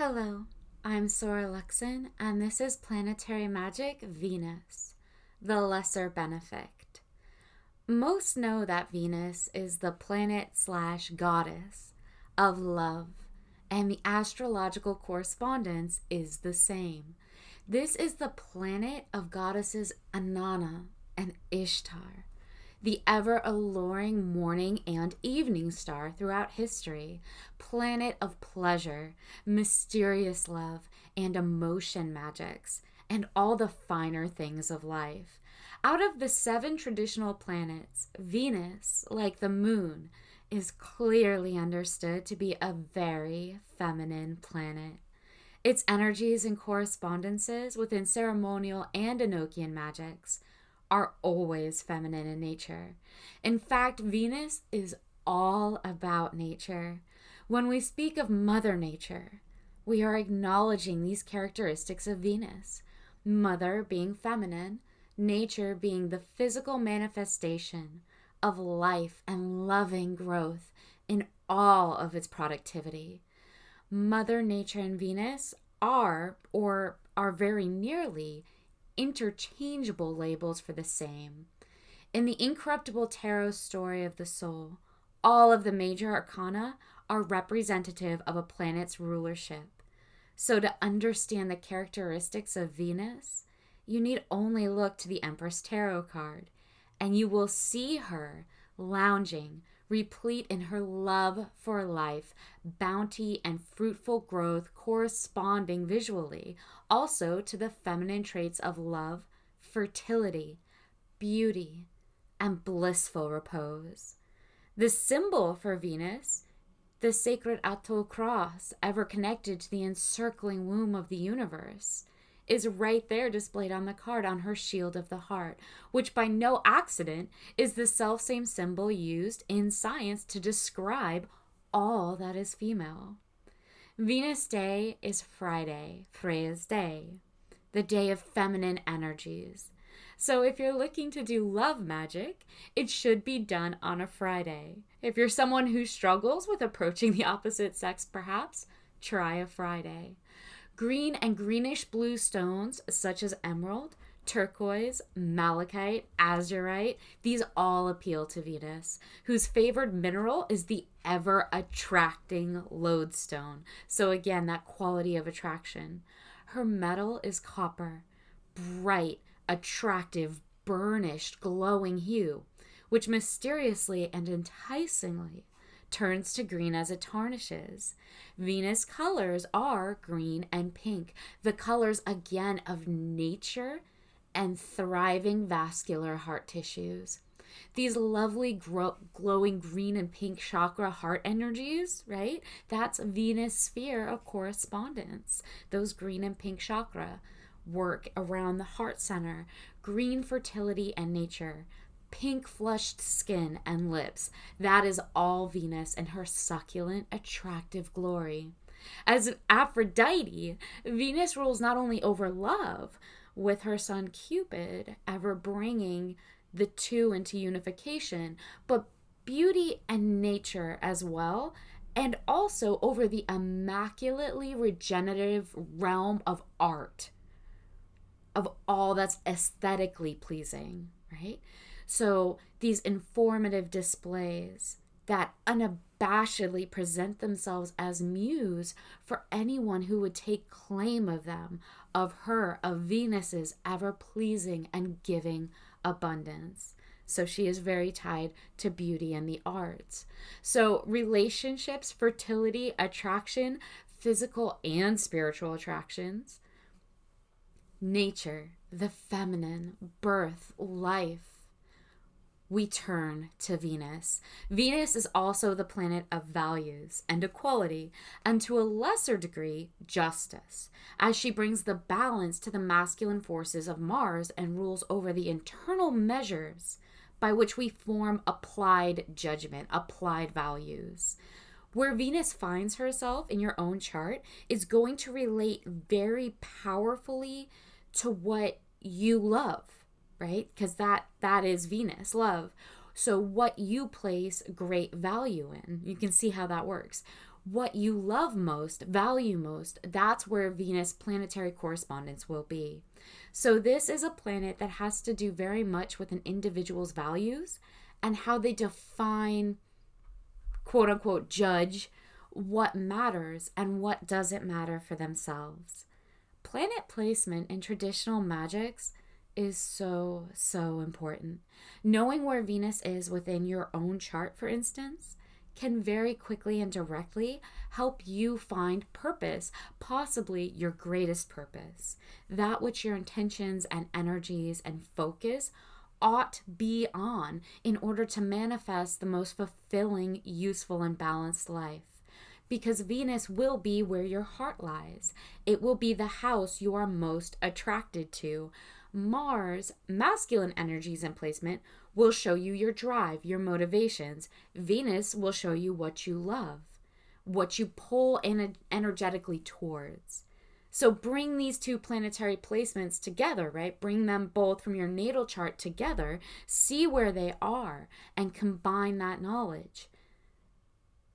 Hello, I'm Sora Luxon, and this is Planetary Magic Venus, the Lesser Benefic. Most know that Venus is the planet slash goddess of love, and the astrological correspondence is the same. This is the planet of goddesses Inanna and Ishtar, the ever alluring morning and evening star throughout history, planet of pleasure, mysterious love, and emotion magics, and all the finer things of life. Out of the 7 traditional planets, Venus, like the moon, is clearly understood to be a very feminine planet. Its energies and correspondences within ceremonial and Enochian magics are always feminine in nature. In fact, Venus is all about nature. When we speak of Mother Nature, we are acknowledging these characteristics of Venus. Mother being feminine, nature being the physical manifestation of life and loving growth in all of its productivity. Mother Nature and Venus are, or are very nearly, interchangeable labels for the same. In the incorruptible tarot story of the soul, all of the major arcana are representative of a planet's rulership. So to understand the characteristics of Venus, you need only look to the Empress Tarot card, and you will see her lounging, replete in her love for life, bounty, and fruitful growth corresponding visually also to the feminine traits of love, fertility, beauty, and blissful repose. The symbol for Venus, the sacred Atto cross, ever connected to the encircling womb of the universe, is right there displayed on the card on her shield of the heart, which by no accident is the selfsame symbol used in science to describe all that is female. Venus Day is Friday, Freya's Day, the day of feminine energies. So if you're looking to do love magic, it should be done on a Friday. If you're someone who struggles with approaching the opposite sex, perhaps, try a Friday. Green and greenish blue stones such as emerald, turquoise, malachite, azurite, these all appeal to Venus, whose favored mineral is the ever-attracting lodestone. So again, that quality of attraction. Her metal is copper, bright, attractive, burnished, glowing hue, which mysteriously and enticingly turns to green as it tarnishes. Venus colors are green and pink, the colors again of nature and thriving vascular heart tissues. These lovely glowing green and pink chakra heart energies, right? That's Venus sphere of correspondence. Those green and pink chakra work around the heart center, green fertility and nature, pink flushed skin and lips. That is all Venus and her succulent, attractive glory. As Aphrodite, Venus rules not only over love, with her son Cupid ever bringing the two into unification, but beauty and nature as well, and also over the immaculately regenerative realm of art, of all that's aesthetically pleasing, right? So these informative displays that unabashedly present themselves as muse for anyone who would take claim of them, of her, of Venus's ever-pleasing and giving abundance. So she is very tied to beauty and the arts. So relationships, fertility, attraction, physical and spiritual attractions, nature, the feminine, birth, life, we turn to Venus. Venus is also the planet of values and equality, and to a lesser degree, justice, as she brings the balance to the masculine forces of Mars and rules over the internal measures by which we form applied judgment, applied values. Where Venus finds herself in your own chart is going to relate very powerfully to what you love, right? Because that is Venus, love. So what you place great value in, you can see how that works. what you love most, value most, that's where Venus planetary correspondence will be. So this is a planet that has to do very much with an individual's values and how they define, quote unquote, judge what matters and what doesn't matter for themselves. Planet placement in traditional magics is so, so important. Knowing where Venus is within your own chart, for instance, can very quickly and directly help you find purpose, possibly your greatest purpose, that which your intentions and energies and focus ought be on in order to manifest the most fulfilling, useful, and balanced life. Because Venus will be where your heart lies. It will be the house you are most attracted to. Mars, masculine energies and placement, will show you your drive, your motivations. Venus will show you what you love, what you pull energetically towards. So bring these two planetary placements together, right? Bring them both from your natal chart together, see where they are, and combine that knowledge.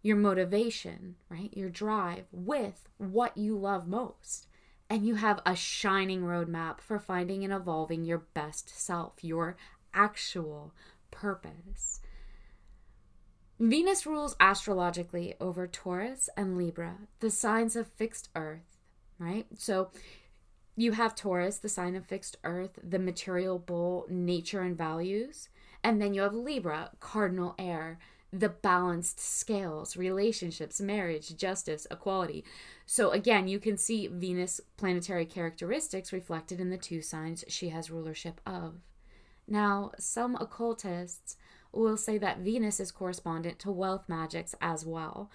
Your motivation, right? Your drive with what you love most. And you have a shining roadmap for finding and evolving your best self, your actual purpose. Venus rules astrologically over Taurus and Libra, the signs of fixed earth, right? So you have Taurus, the sign of fixed earth, the material bull, nature and values. And then you have Libra, cardinal air, the balanced scales, relationships, marriage, justice, equality. So again, you can see Venus planetary characteristics reflected in the two signs she has rulership of. Now, some occultists will say that Venus is correspondent to wealth magics as well.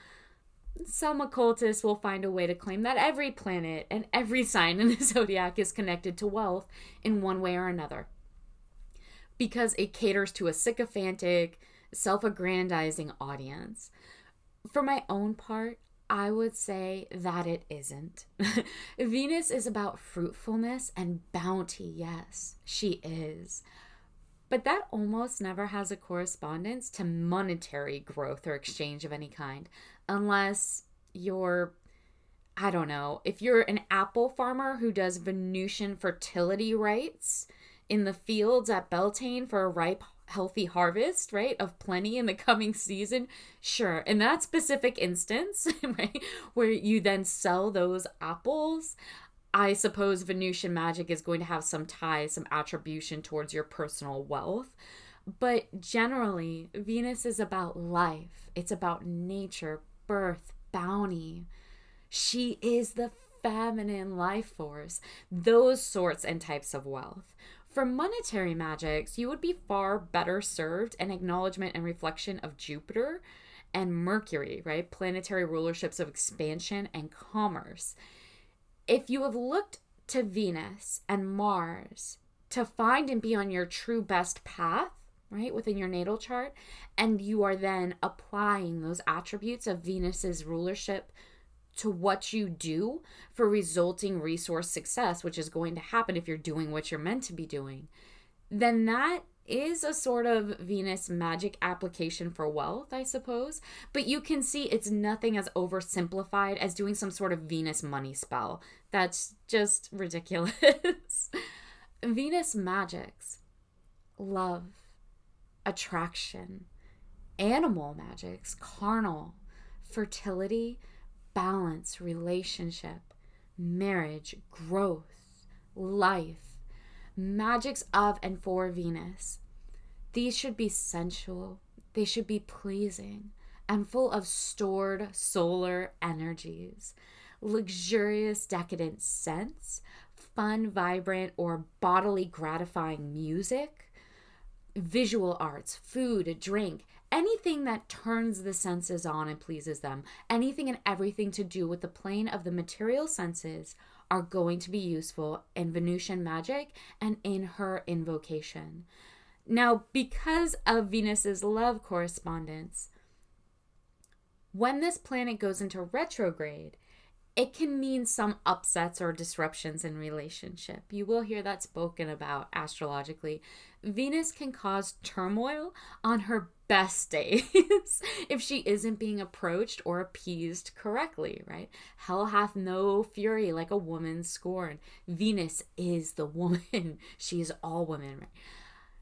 Some occultists will find a way to claim that every planet and every sign in the zodiac is connected to wealth in one way or another, because it caters to a sycophantic, self-aggrandizing audience. For my own part, I would say that it isn't. Venus is about fruitfulness and bounty. Yes, she is. But that almost never has a correspondence to monetary growth or exchange of any kind, unless you're, I don't know, if you're an apple farmer who does Venusian fertility rites in the fields at Beltane for a ripe, healthy harvest, right, of plenty in the coming season, sure. In that specific instance, right, where you then sell those apples, I suppose Venusian magic is going to have some ties, some attribution towards your personal wealth. But generally, Venus is about life. It's about nature, birth, bounty. She is the feminine life force, those sorts and types of wealth. For monetary magics, you would be far better served an acknowledgement and reflection of Jupiter and Mercury, right? Planetary rulerships of expansion and commerce. If you have looked to Venus and Mars to find and be on your true best path, right, within your natal chart, and you are then applying those attributes of Venus's rulership to what you do for resulting resource success, which is going to happen if you're doing what you're meant to be doing, then that is a sort of Venus magic application for wealth, I suppose. But you can see it's nothing as oversimplified as doing some sort of Venus money spell. That's just ridiculous. Venus magics, love, attraction, animal magics, carnal, fertility, balance, relationship, marriage, growth, life, magics of and for Venus. These should be sensual, they should be pleasing, and full of stored solar energies, luxurious, decadent scents, fun, vibrant, or bodily gratifying music, visual arts, food, drink, anything that turns the senses on and pleases them, anything and everything to do with the plane of the material senses are going to be useful in Venusian magic and in her invocation. Now, because of Venus's love correspondence, when this planet goes into retrograde, it can mean some upsets or disruptions in relationship. You will hear that spoken about astrologically. Venus can cause turmoil on her best days if she isn't being approached or appeased correctly, right? Hell hath no fury like a woman scorned. Venus is the woman. She is all women, right?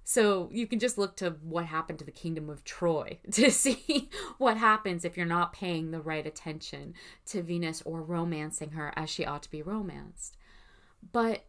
So you can just look to what happened to the kingdom of Troy to see what happens if you're not paying the right attention to Venus or romancing her as she ought to be romanced. But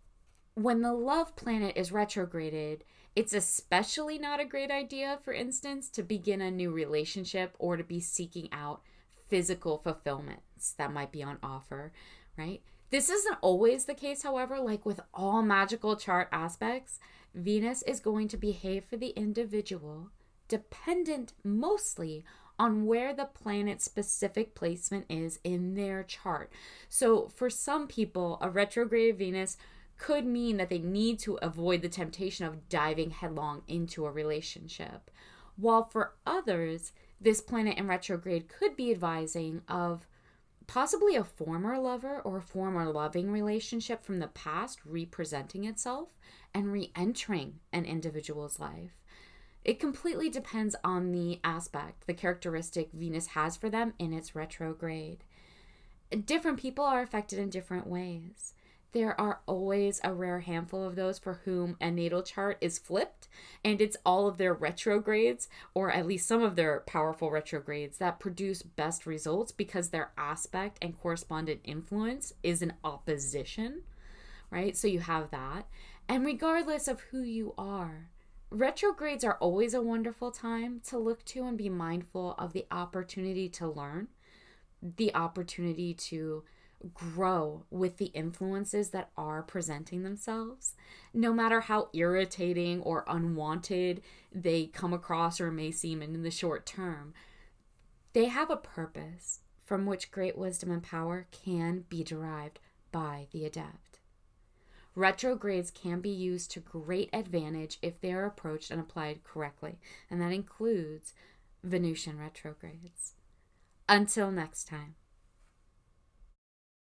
when the love planet is retrograded, it's especially not a great idea, for instance, to begin a new relationship or to be seeking out physical fulfillments that might be on offer, right? This isn't always the case, however. Like with all magical chart aspects, Venus is going to behave for the individual dependent mostly on where the planet's specific placement is in their chart. So for some people, a retrograde Venus could mean that they need to avoid the temptation of diving headlong into a relationship. While for others, this planet in retrograde could be advising of possibly a former lover or a former loving relationship from the past representing itself and re-entering an individual's life. It completely depends on the aspect, the characteristic Venus has for them in its retrograde. Different people are affected in different ways. There are always a rare handful of those for whom a natal chart is flipped, and it's all of their retrogrades, or at least some of their powerful retrogrades, that produce best results because their aspect and correspondent influence is in opposition, right? So you have that. And regardless of who you are, retrogrades are always a wonderful time to look to and be mindful of the opportunity to learn, the opportunity to grow with the influences that are presenting themselves, no matter how irritating or unwanted they come across or may seem in the short term. They have a purpose from which great wisdom and power can be derived by the adept. Retrogrades can be used to great advantage if they are approached and applied correctly, and that includes Venusian retrogrades. Until next time.